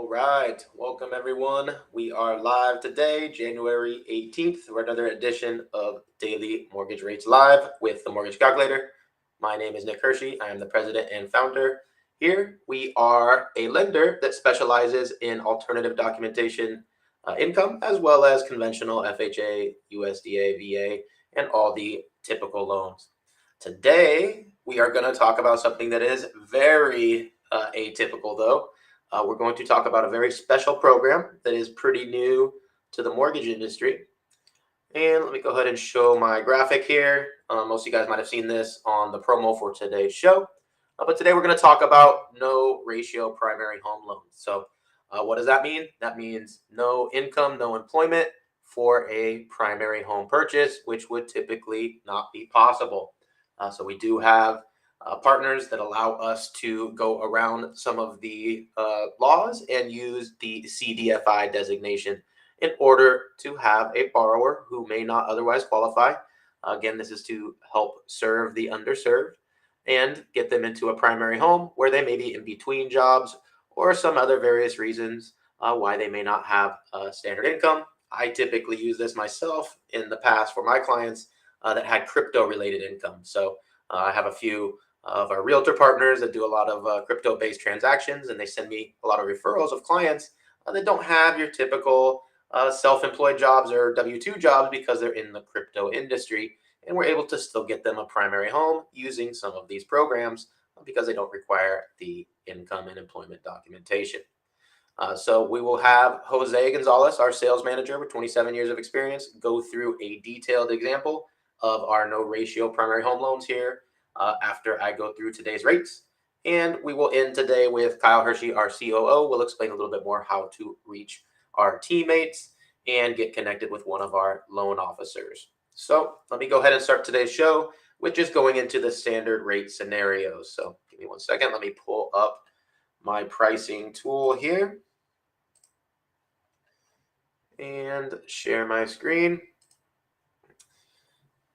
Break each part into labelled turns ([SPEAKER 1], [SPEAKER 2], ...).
[SPEAKER 1] All right, welcome everyone. We are live today, January 18th, for another edition of Daily Mortgage Rates Live with the Mortgage Calculator. My name is Nick Hiersche. I am the president and founder. Here, we are a lender that specializes in alternative documentation income, as well as conventional FHA, USDA, VA, and all the typical loans. Today, we are going to talk about something that is very atypical, though. We're going to talk about a very special program that is pretty new to the mortgage industry. And let me go ahead and show my graphic here. Most of you guys might have seen this on the promo for today's show. But today we're going to talk about no ratio primary home loans. So what does that mean? That means no income, no employment for a primary home purchase, which would typically not be possible. So we do have partners that allow us to go around some of the laws and use the CDFI designation in order to have a borrower who may not otherwise qualify. Again, this is to help serve the underserved and get them into a primary home where they may be in between jobs or some other various reasons why they may not have a standard income. I typically use this myself in the past for my clients that had crypto related income. So I have a few of our realtor partners that do a lot of crypto-based transactions, and they send me a lot of referrals of clients that don't have your typical self-employed jobs or W-2 jobs because they're in the crypto industry, and we're able to still get them a primary home using some of these programs because they don't require the income and employment documentation. So we will have Jose Gonzalez, our sales manager with 27 years of experience, go through a detailed example of our no ratio primary home loans here after I go through today's rates. And we will end today with Kyle Hiersche, our COO. We'll explain a little bit more how to reach our teammates and get connected with one of our loan officers. So let me go ahead and start today's show with just going into the standard rate scenarios. So give me 1 second. Let me pull up my pricing tool here and share my screen.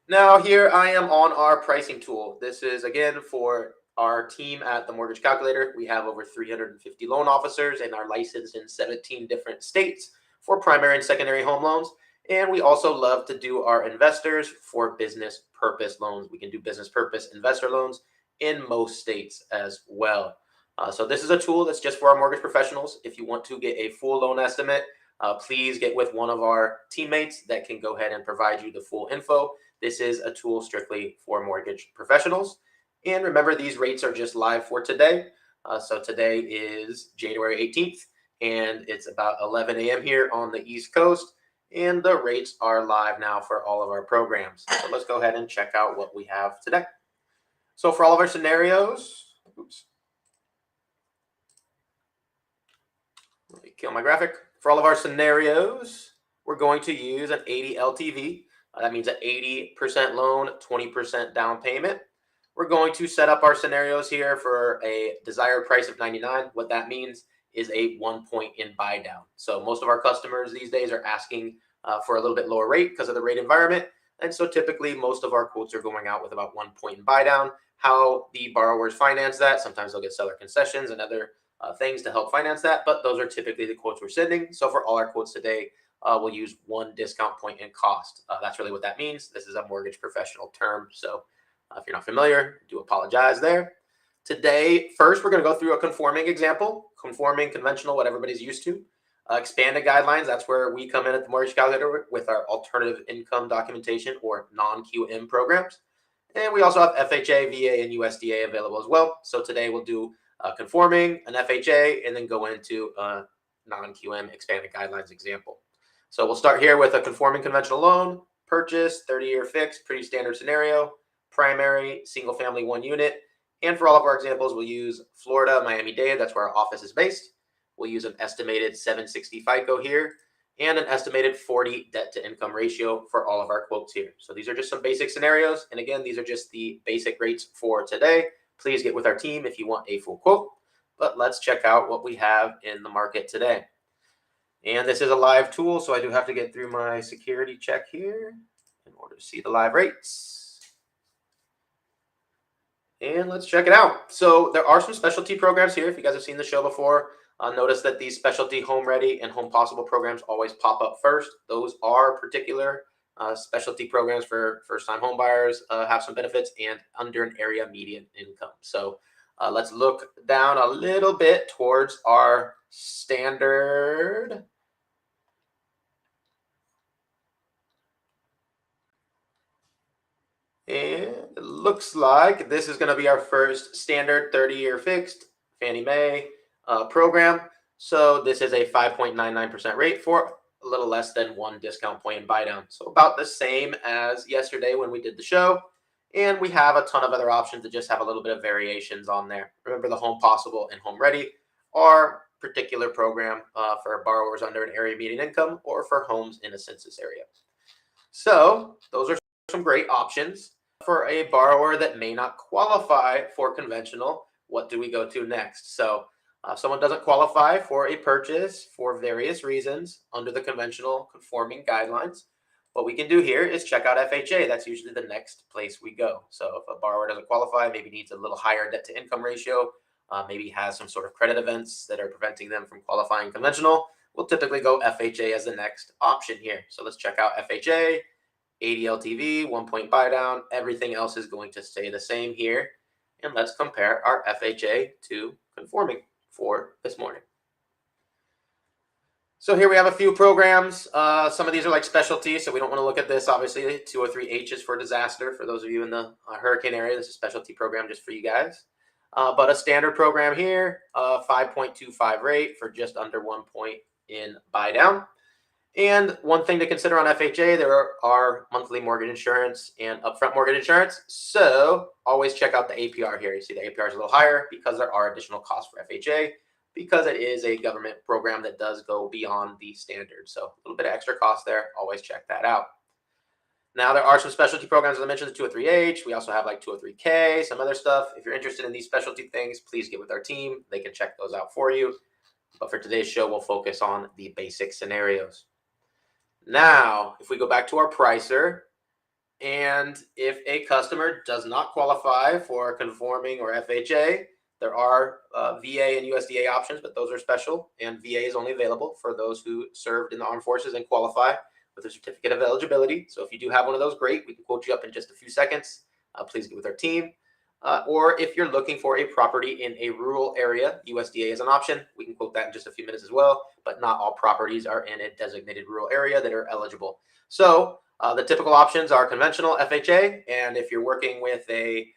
[SPEAKER 1] Now here I am on our pricing tool. This is again for our team at the Mortgage Calculator. We have over 350 loan officers and are licensed in 17 different states for primary and secondary home loans. And we also love to do our investors for business purpose loans. We can do business purpose investor loans in most states as well. So this is a tool that's just for our mortgage professionals. If you want to get a full loan estimate, please get with one of our teammates that can go ahead and provide you the full info. This is a tool strictly for mortgage professionals. And remember, these rates are just live for today. So today is January 18th, and it's about 11 a.m. here on the East Coast. And the rates are live now for all of our programs. So let's go ahead and check out what we have today. So for all of our scenarios, let me kill my graphic. For all of our scenarios, we're going to use an 80 LTV. That means an 80% loan, 20% down payment. We're going to set up our scenarios here for a desired price of 99. What that means is a 1 point in buy down. So most of our customers these days are asking for a little bit lower rate because of the rate environment. And so typically most of our quotes are going out with about 1 point in buy down. How the borrowers finance that, sometimes they'll get seller concessions and other things to help finance that, but those are typically the quotes we're sending. So for all our quotes today, we'll use 1 discount point in cost. That's really what that means. This is a mortgage professional term. So if you're not familiar, I do apologize there. Today, first, we're going to go through a conforming example, conforming, conventional, what everybody's used to. Expanded guidelines, that's where we come in at the Mortgage Calculator with our alternative income documentation or non-QM programs. And we also have FHA, VA, and USDA available as well. So today we'll do conforming, an FHA, and then go into a non-QM expanded guidelines example. So we'll start here with a conforming conventional loan, purchase, 30-year fixed, pretty standard scenario, primary, single family, 1 unit. And for all of our examples, we'll use Florida, Miami-Dade. That's where our office is based. We'll use an estimated 760 FICO here and an estimated 40 debt to income ratio for all of our quotes here. So these are just some basic scenarios. And again, these are just the basic rates for today. Please get with our team if you want a full quote. But let's check out what we have in the market today. And this is a live tool, so I do have to get through my security check here in order to see the live rates. And let's check it out. So there are some specialty programs here. If you guys have seen the show before, Notice that these specialty home ready and home possible programs always pop up first. Those are particular specialty programs for first-time home buyers, have some benefits and under an area median income. So let's look down a little bit towards our standard. And it looks like this is going to be our first standard 30-year fixed Fannie Mae program. So this is a 5.99% rate for a little less than 1 discount point in buy down. So about the same as yesterday when we did the show. And we have a ton of other options that just have a little bit of variations on there. Remember, the Home Possible and Home Ready are particular program for borrowers under an area median income or for homes in a census area. So those are some great options. For a borrower that may not qualify for conventional, what do we go to next? So if someone doesn't qualify for a purchase for various reasons under the conventional conforming guidelines, what we can do here is check out FHA. That's usually the next place we go. So if a borrower doesn't qualify, maybe needs a little higher debt to income ratio, maybe has some sort of credit events that are preventing them from qualifying conventional, we'll typically go FHA as the next option here. So let's check out FHA. 80 LTV, 1 point buy down, everything else is going to stay the same here. And let's compare our FHA to conforming for this morning. So here we have a few programs. Some of these are like specialties, so we don't want to look at this. Obviously, 203H is for disaster. For those of you in the hurricane area, this is a specialty program just for you guys. But a standard program here, 5.25 rate for just under 1 point in buy down. And one thing to consider on FHA, there are monthly mortgage insurance and upfront mortgage insurance. So always check out the APR here. You see the APR is a little higher because there are additional costs for FHA because it is a government program that does go beyond the standard. So a little bit of extra cost there. Always check that out. Now, there are some specialty programs, as I mentioned, the 203H. We also have like 203K, some other stuff. If you're interested in these specialty things, please get with our team. They can check those out for you. But for today's show, we'll focus on the basic scenarios. Now, if we go back to our pricer, and if a customer does not qualify for conforming or FHA, there are VA and USDA options, but those are special, and VA is only available for those who served in the armed forces and qualify with a certificate of eligibility. So if you do have one of those, great. We can quote you up in just a few seconds. Please get with our team. Or if you're looking for a property in a rural area, USDA is an option. We can quote that in just a few minutes as well, but not all properties are in a designated rural area that are eligible. So the typical options are conventional FHA, and if you're working with a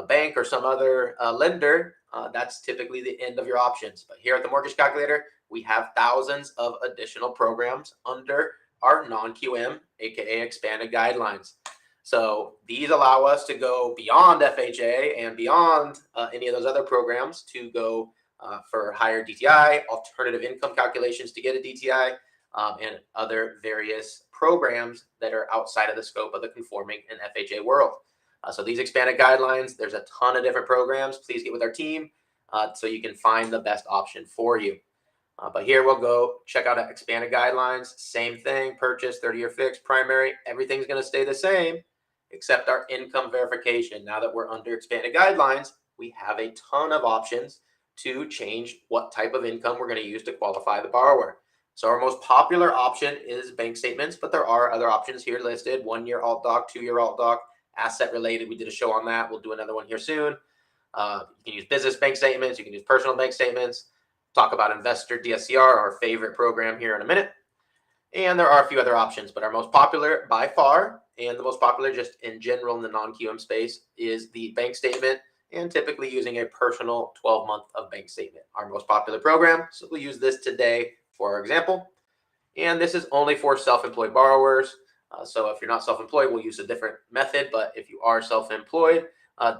[SPEAKER 1] bank or some other lender, that's typically the end of your options. But here at the Mortgage Calculator, we have thousands of additional programs under our non-QM, aka expanded guidelines. So these allow us to go beyond FHA and beyond any of those other programs to go for higher DTI, alternative income calculations to get a DTI, and other various programs that are outside of the scope of the conforming and FHA world. So these expanded guidelines, there's a ton of different programs. Please get with our team so you can find the best option for you. But here we'll go check out expanded guidelines. Same thing, purchase, 30-year fixed, primary. Everything's going to stay the same except our income verification. Now that we're under expanded guidelines, we have a ton of options to change what type of income we're going to use to qualify the borrower. So our most popular option is bank statements, but there are other options here listed: 1-year alt doc, 2-year alt doc, asset related. We did a show on that. We'll do another one here soon. You can use business bank statements. You can use personal bank statements. Talk about investor DSCR, our favorite program, here in a minute. And there are a few other options, but our most popular by far, and the most popular just in general in the non-QM space, is the bank statement, and typically using a personal 12-month of bank statement. Our most popular program, so we'll use this today for our example. And this is only for self-employed borrowers. So if you're not self-employed, we'll use a different method, but if you are self-employed,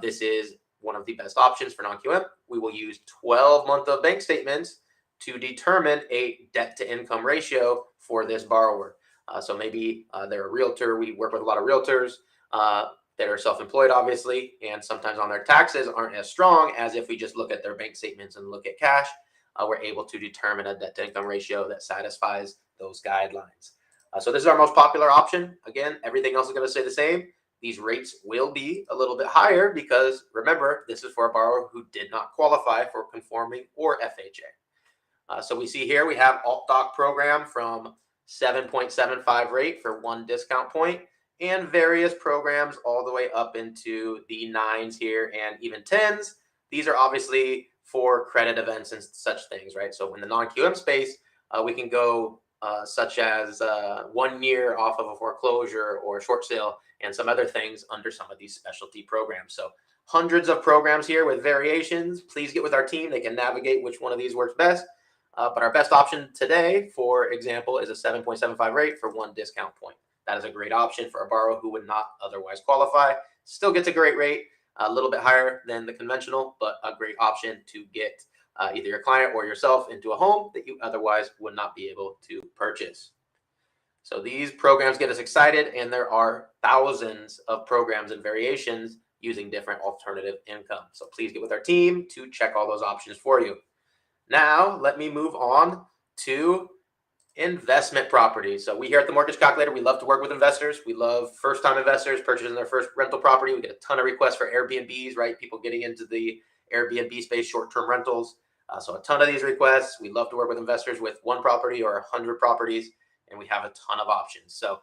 [SPEAKER 1] this is one of the best options for non-QM. We will use 12-month of bank statements to determine a debt-to-income ratio for this borrower. So maybe they're a realtor. We work with a lot of realtors that are self-employed, obviously, and sometimes on their taxes aren't as strong as if we just look at their bank statements and look at cash. We're able to determine a debt-to-income ratio that satisfies those guidelines. So this is our most popular option. Again, everything else is going to stay the same. These rates will be a little bit higher because, remember, this is for a borrower who did not qualify for conforming or FHA. So we see here we have alt doc program from 7.75 rate for 1 discount point, and various programs all the way up into the 9s here and even 10s. These are obviously for credit events and such things, right? So in the non-QM space, we can go such as 1 year off of a foreclosure or short sale and some other things under some of these specialty programs. So hundreds of programs here with variations. Please get with our team. They can navigate which one of these works best. But our best option today, for example, is a 7.75 rate for 1 discount point. That is a great option for a borrower who would not otherwise qualify. Still gets a great rate, a little bit higher than the conventional, but a great option to get either your client or yourself into a home that you otherwise would not be able to purchase. So these programs get us excited, and there are thousands of programs and variations using different alternative income. So please get with our team to check all those options for you. Now, let me move on to investment properties. So we here at the Mortgage Calculator, we love to work with investors. We love first-time investors purchasing their first rental property. We get a ton of requests for Airbnbs, right? People getting into the Airbnb space, short-term rentals. So a ton of these requests. We love to work with investors with 1 property or 100 properties, and we have a ton of options. So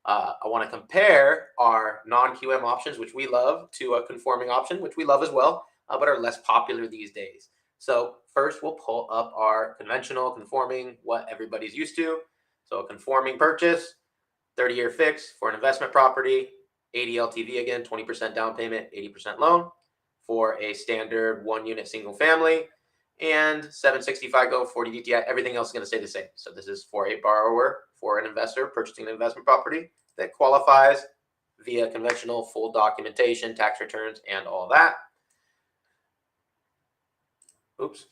[SPEAKER 1] I want to compare our non-QM options, which we love, to a conforming option, which we love as well, but are less popular these days. So first, we'll pull up our conventional conforming, what everybody's used to. So a conforming purchase, 30-year fix for an investment property, 80 LTV again, 20% down payment, 80% loan for a standard 1-unit single family, and 765 go, 40 DTI. Everything else is going to stay the same. So this is for a borrower, for an investor purchasing an investment property that qualifies via conventional full documentation, tax returns, and all that. Oops.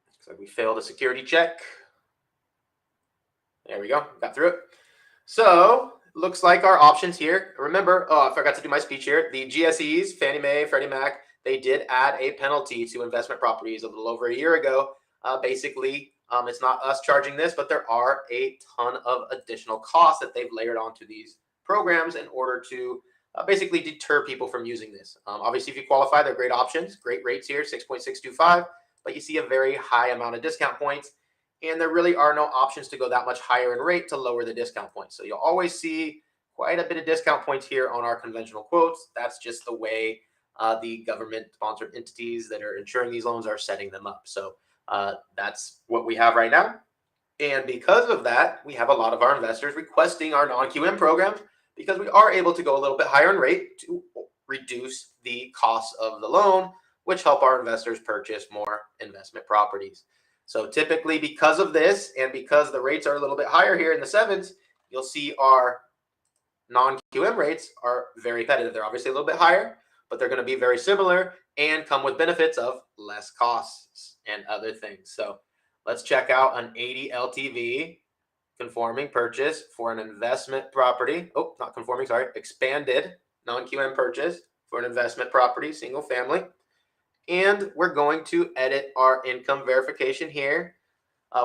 [SPEAKER 1] Looks like we failed a security check. There we go. Got through it. So looks like our options here. Remember, I forgot to do my speech here. The GSEs, Fannie Mae, Freddie Mac, they did add a penalty to investment properties a little over a year ago. Basically, it's not us charging this, but there are a ton of additional costs that they've layered onto these programs in order to basically deter people from using this. Obviously, if you qualify, they're great options, great rates here, 6.625, but you see a very high amount of discount points, and there really are no options to go that much higher in rate to lower the discount points. So you'll always see quite a bit of discount points here on our conventional quotes. That's just the way the government-sponsored entities that are insuring these loans are setting them up. So that's what we have right now. And because of that, we have a lot of our investors requesting our non-QM programs, because we are able to go a little bit higher in rate to reduce the cost of the loan, which help our investors purchase more investment properties. So typically, because of this, and because the rates are a little bit higher here in the 7s, you'll see our non-QM rates are very competitive. They're obviously a little bit higher, but they're going to be very similar and come with benefits of less costs and other things. So let's check out an 80 LTV conforming purchase for an investment property. Oh, not conforming, sorry. Expanded non-QM purchase for an investment property, single family. And we're going to edit our income verification here.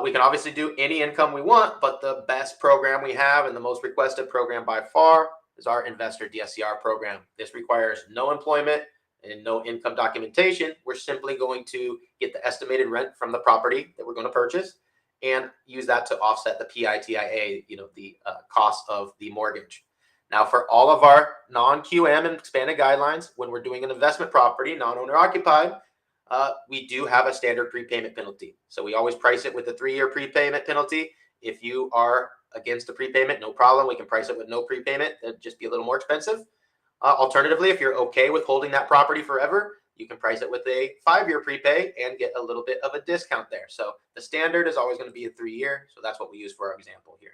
[SPEAKER 1] We can obviously do any income we want, but the best program we have and the most requested program by far is our investor DSCR program. This requires no employment and no income documentation. We're simply going to get the estimated rent from the property that we're going to purchase and use that to offset the PITIA, the cost of the mortgage. Now, for all of our non-QM and expanded guidelines, when we're doing an investment property, non-owner occupied, we do have a standard prepayment penalty. So we always price it with a 3-year prepayment penalty. If you are against a prepayment, no problem. We can price it with no prepayment. It'd just be a little more expensive. Alternatively, if you're okay with holding that property forever, you can price it with a 5-year prepay and get a little bit of a discount there. So the standard is always going to be a 3-year. So that's what we use for our example here.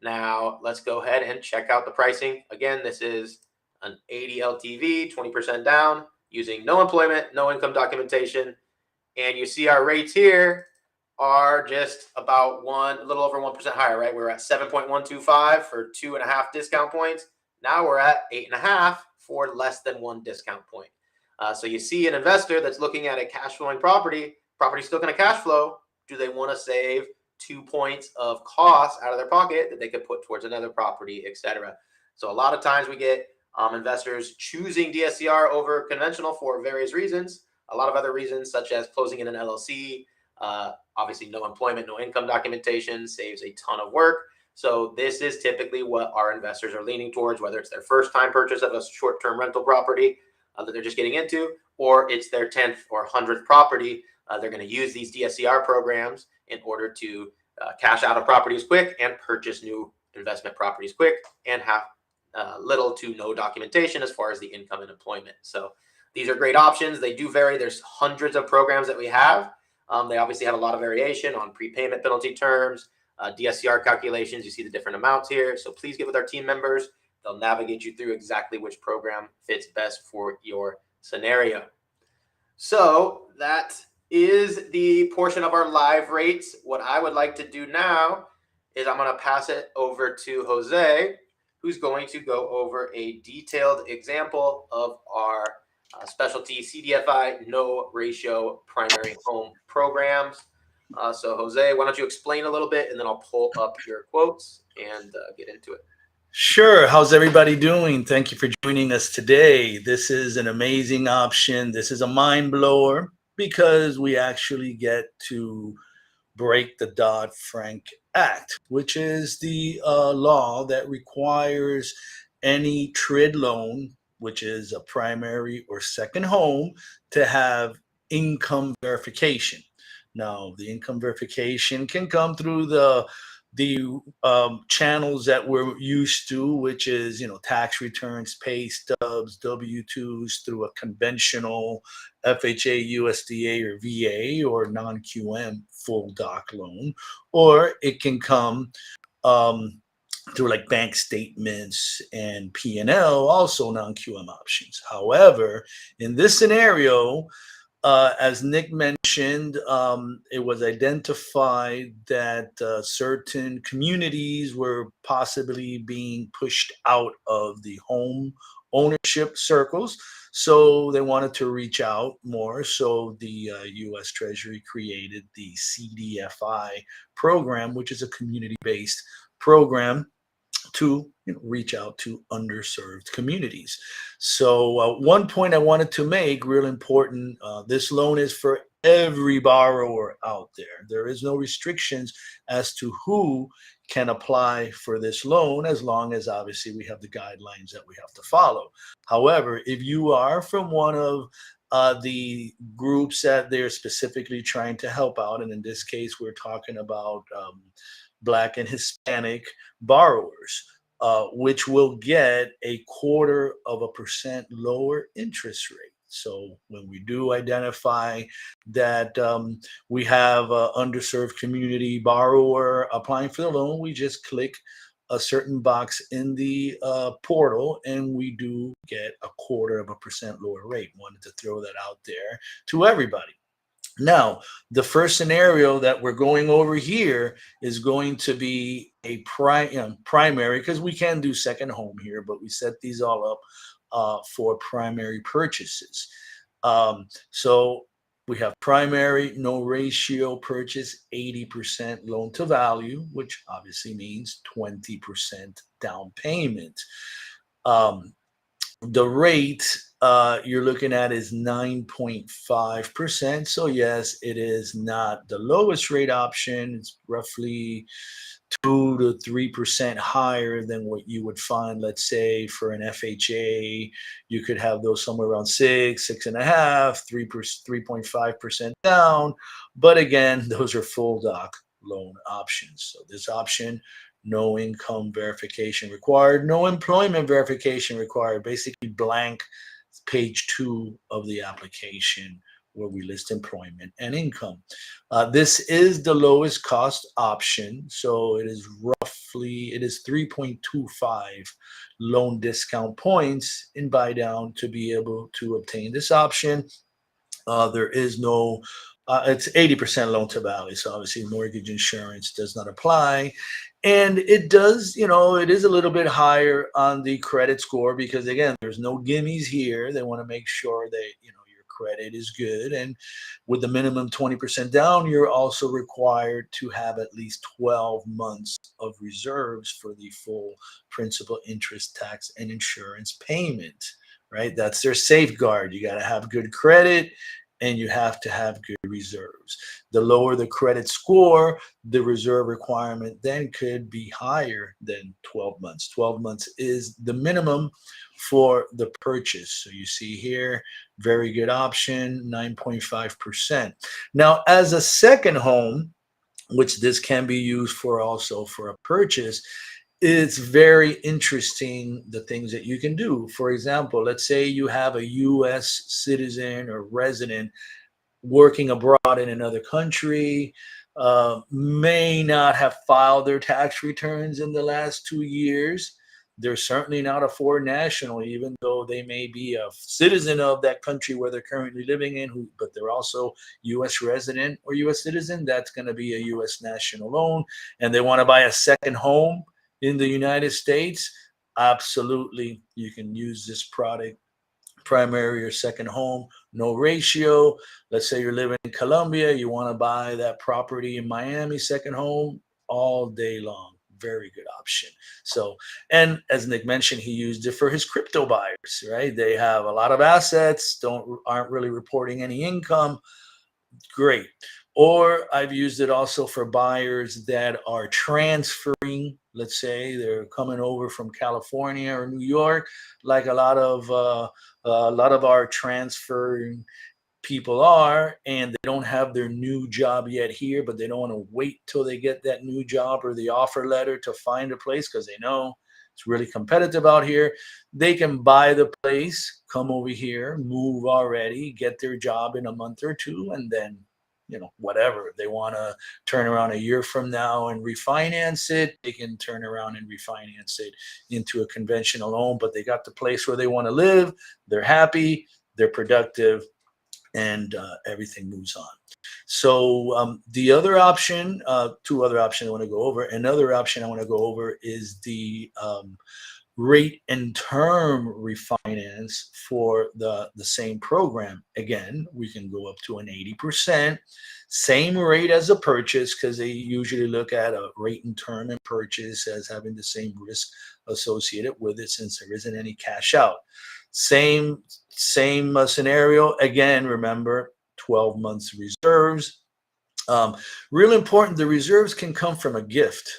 [SPEAKER 1] Now, let's go ahead and check out the pricing. Again, this is an 80 LTV, 20% down, using no employment, no income documentation. And you see our rates here are just about a little over 1% higher, right? We're at 7.125 for 2.5 discount points. Now we're at 8.5 for less than 1 discount point. So you see an investor that's looking at a cash flowing property's still going to cash flow. Do they want to save 2 points of cost out of their pocket that they could put towards another property, etc.? So a lot of times we get investors choosing DSCR over conventional for various reasons. A lot of other reasons, such as closing in an LLC, Obviously, no employment, no income documentation saves a ton of work. So this is typically what our investors are leaning towards, whether it's their first time purchase of a short-term rental property that they're just getting into, or it's their 10th or 100th property. They're going to use these DSCR programs in order to cash out of properties quick and purchase new investment properties quick and have little to no documentation as far as the income and employment. So these are great options. They do vary. There's hundreds of programs that we have. They obviously have a lot of variation on prepayment penalty terms, DSCR calculations. You see the different amounts here. So please get with our team members. They'll navigate you through exactly which program fits best for your scenario. So that is the portion of our live rates. What I would like to do now is I'm going to pass it over to Jose, who's going to go over a detailed example of our specialty CDFI no ratio primary home programs. So Jose, why don't you explain a little bit, and then I'll pull up your quotes and get into it.
[SPEAKER 2] Sure. How's everybody doing? Thank you for joining us today. This is an amazing option. This is a mind blower because we actually get to break the Dodd-Frank Act, which is the law that requires any TRID loan, which is a primary or second home, to have income verification. Now, the income verification can come through the channels that we're used to, which is, tax returns, pay stubs, W-2s, through a conventional FHA, USDA, or VA, or non-QM full doc loan, or it can come through like bank statements and P&L, also non-QM options. However, in this scenario, as Nick mentioned, it was identified that certain communities were possibly being pushed out of the home ownership circles. So they wanted to reach out more. So the U.S. Treasury created the CDFI program, which is a community-based program to reach out to underserved communities. So one point I wanted to make, real important, this loan is for every borrower out there. There is no restrictions as to who can apply for this loan, as long as obviously we have the guidelines that we have to follow. However, if you are from one of the groups that they're specifically trying to help out, and in this case, we're talking about Black and Hispanic borrowers, which will get 0.25% lower interest rate. So when we do identify that we have an underserved community borrower applying for the loan, we just click a certain box in the portal, and we do get 0.25% lower rate. Wanted to throw that out there to everybody. Now, the first scenario that we're going over here is going to be a primary, because we can do second home here, but we set these all up for primary purchases. So we have primary, no ratio purchase, 80% loan to value, which obviously means 20% down payment. The rate you're looking at is 9.5%. So yes, it is not the lowest rate option. It's roughly 2 to 3% higher than what you would find, let's say, for an FHA. You could have those somewhere around 6.5, 3.5% down. But again, those are full doc loan options. So this option, no income verification required, no employment verification required, basically blank page 2 of the application where we list employment and income. This is the lowest cost option. So it is 3.25 loan discount points in buy down to be able to obtain this option. There is no it's 80% loan to value. So obviously mortgage insurance does not apply. And it does, it is a little bit higher on the credit score, because again, there's no gimmies here. They want to make sure that, your credit is good. And with the minimum 20% down, you're also required to have at least 12 months of reserves for the full principal, interest, tax, and insurance payment, right? That's their safeguard. You got to have good credit, and you have to have good reserves. The lower the credit score, the reserve requirement then could be higher than 12 months. 12 months is the minimum for the purchase. So you see here, very good option, 9.5%. Now, as a second home, which this can be used for also for a purchase, it's very interesting the things that you can do. For example, let's say you have a US citizen or resident working abroad in another country, may not have filed their tax returns in the last 2 years. They're certainly not a foreign national, even though they may be a citizen of that country where they're currently living in, but they're also US resident or US citizen. That's going to be a US national loan. And they want to buy a second home in the United States. Absolutely, you can use this product, primary or second home, no ratio. Let's say you're living in Colombia, you want to buy that property in Miami, second home, all day long. Very good option. So, and as Nick mentioned, he used it for his crypto buyers, right? They have a lot of assets, aren't really reporting any income. Great. Or I've used it also for buyers that are transferring. Let's say they're coming over from California or New York, like a lot of our transferring people are, and they don't have their new job yet here, but they don't want to wait till they get that new job or the offer letter to find a place because they know it's really competitive out here. They can buy the place, come over here, move already, get their job in a month or two, and then, whatever they want to turn around a year from now and refinance it, they can turn around and refinance it into a conventional loan. But they got the place where they want to live, they're happy, they're productive, and everything moves on. So the other option, two other options I want to go over. Another option I want to go over is the rate and term refinance for the same program. Again, we can go up to an 80%, same rate as a purchase, because they usually look at a rate and term and purchase as having the same risk associated with it, since there isn't any cash out. Same scenario. Again, remember, 12 months reserves. Real important, the reserves can come from a gift.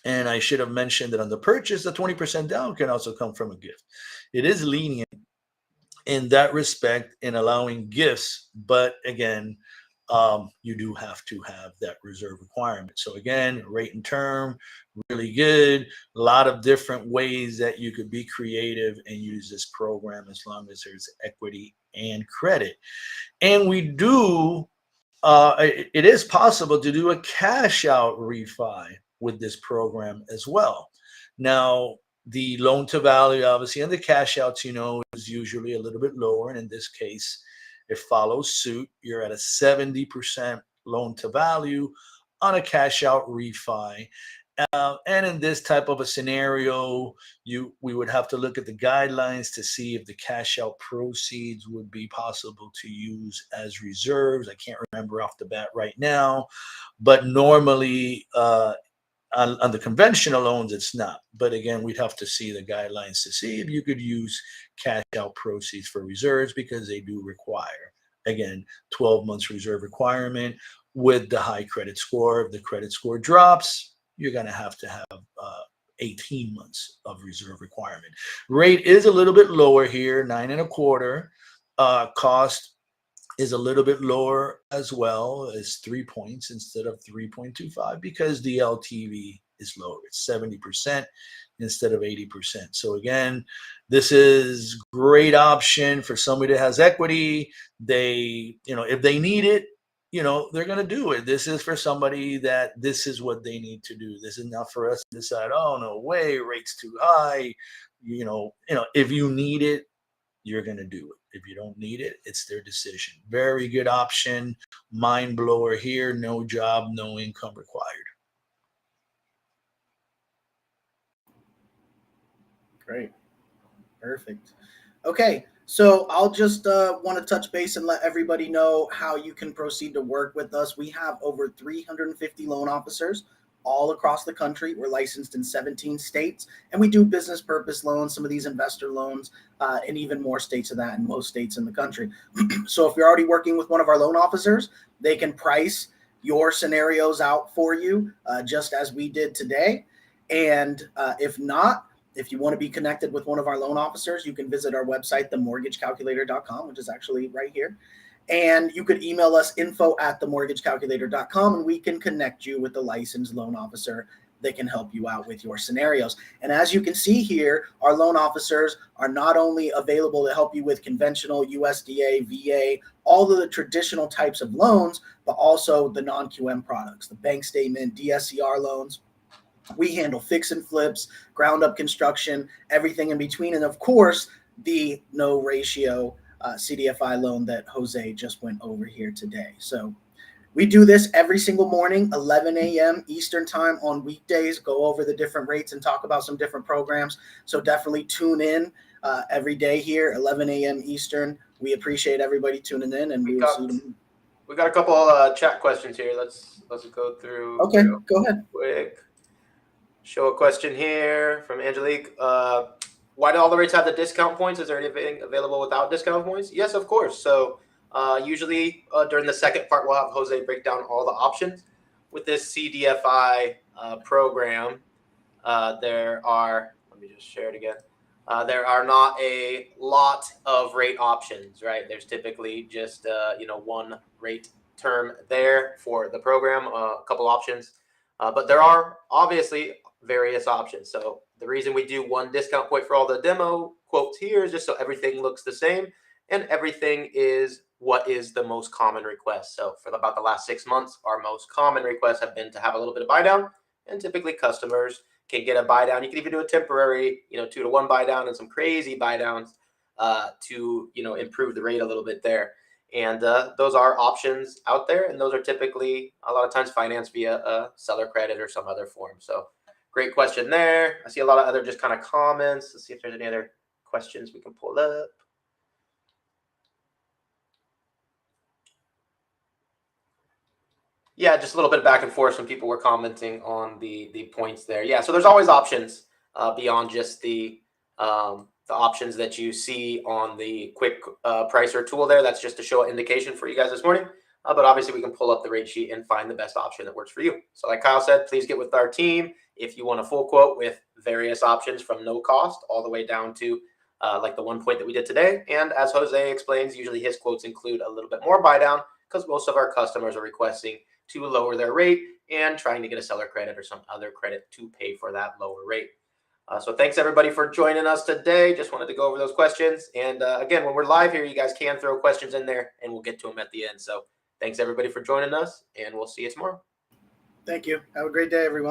[SPEAKER 2] And I should have mentioned that on the purchase, the 20% down can also come from a gift. It is lenient in that respect in allowing gifts, but again, you do have to have that reserve requirement. So again, rate and term, really good. A lot of different ways that you could be creative and use this program as long as there's equity and credit. And we do, it is possible to do a cash out refi with this program as well. Now, the loan to value, obviously, and the cash outs, is usually a little bit lower. And in this case, it follows suit. You're at a 70% loan to value on a cash out refi. And in this type of a scenario, we would have to look at the guidelines to see if the cash out proceeds would be possible to use as reserves. I can't remember off the bat right now, but normally on the conventional loans, it's not. But again, we'd have to see the guidelines to see if you could use cash out proceeds for reserves, because they do require, again, 12 months reserve requirement with the high credit score. If the credit score drops, you're going to have 18 months of reserve requirement. Rate is a little bit lower here, 9.25. Cost is a little bit lower as well, as 3 points instead of 3.25, because the LTV is lower. It's 70% instead of 80%. So again, this is great option for somebody that has equity. They, if they need it, they're going to do it. This is for somebody that this is what they need to do. This is not for us to decide, oh, no way, rate's too high. If you need it, you're going to do it. If you don't need it, it's their decision. Very good option. Mind blower here. No job, no income required.
[SPEAKER 3] Great. Perfect. Okay. So I'll just want to touch base and let everybody know how you can proceed to work with us. We have over 350 loan officers all across the country. We're licensed in 17 states, and we do business purpose loans, some of these investor loans, and even more states of that in most states in the country. So if you're already working with one of our loan officers, they can price your scenarios out for you, just as we did today. And if not, if you want to be connected with one of our loan officers, you can visit our website, themortgagecalculator.com, which is actually right here. And you could email us info@themortgagecalculator.com, and we can connect you with the licensed loan officer that can help you out with your scenarios. And as you can see here, our loan officers are not only available to help you with conventional USDA, VA, all of the traditional types of loans, but also the non-QM products, the bank statement, DSCR loans. We handle fix and flips, ground up construction, everything in between. And of course, the no ratio CDFI loan that Jose just went over here today. So we do this every single morning, 11 a.m. Eastern time on weekdays, go over the different rates and talk about some different programs. So definitely tune in every day here, 11 a.m. Eastern. We appreciate everybody tuning in, and we will see you.
[SPEAKER 1] We got a couple chat questions here. Let's go through.
[SPEAKER 3] Okay, go ahead.
[SPEAKER 1] Quick. Show a question here from Angelique. Why do all the rates have the discount points? Is there anything available without discount points? Yes, of course. So usually during the second part, we'll have Jose break down all the options. With this CDFI program, there are, let me just share it again. There are not a lot of rate options, right? There's typically just, one rate term there for the program, a couple options. But there are obviously various options. So the reason we do one discount point for all the demo quotes here is just so everything looks the same and everything is what is the most common request. So for about the last 6 months, our most common requests have been to have a little bit of buy down, and typically customers can get a buy down. You can even do a temporary, 2-to-1 buy down and some crazy buy downs to, improve the rate a little bit there. And those are options out there, and those are typically a lot of times financed via a seller credit or some other form. So great question there. I see a lot of other just kind of comments. Let's see if there's any other questions we can pull up. Yeah, just a little bit back and forth. Some people were commenting on the points there. Yeah, so there's always options beyond just the options that you see on the quick pricer tool there. That's just to show an indication for you guys this morning. But obviously, we can pull up the rate sheet and find the best option that works for you. So like Kyle said, please get with our team if you want a full quote with various options from no cost all the way down to like the one point that we did today. And as Jose explains, usually his quotes include a little bit more buy down because most of our customers are requesting to lower their rate and trying to get a seller credit or some other credit to pay for that lower rate. So thanks everybody for joining us today. Just wanted to go over those questions. And again, when we're live here, you guys can throw questions in there and we'll get to them at the end. So thanks everybody for joining us, and we'll see you tomorrow.
[SPEAKER 3] Thank you. Have a great day, everyone.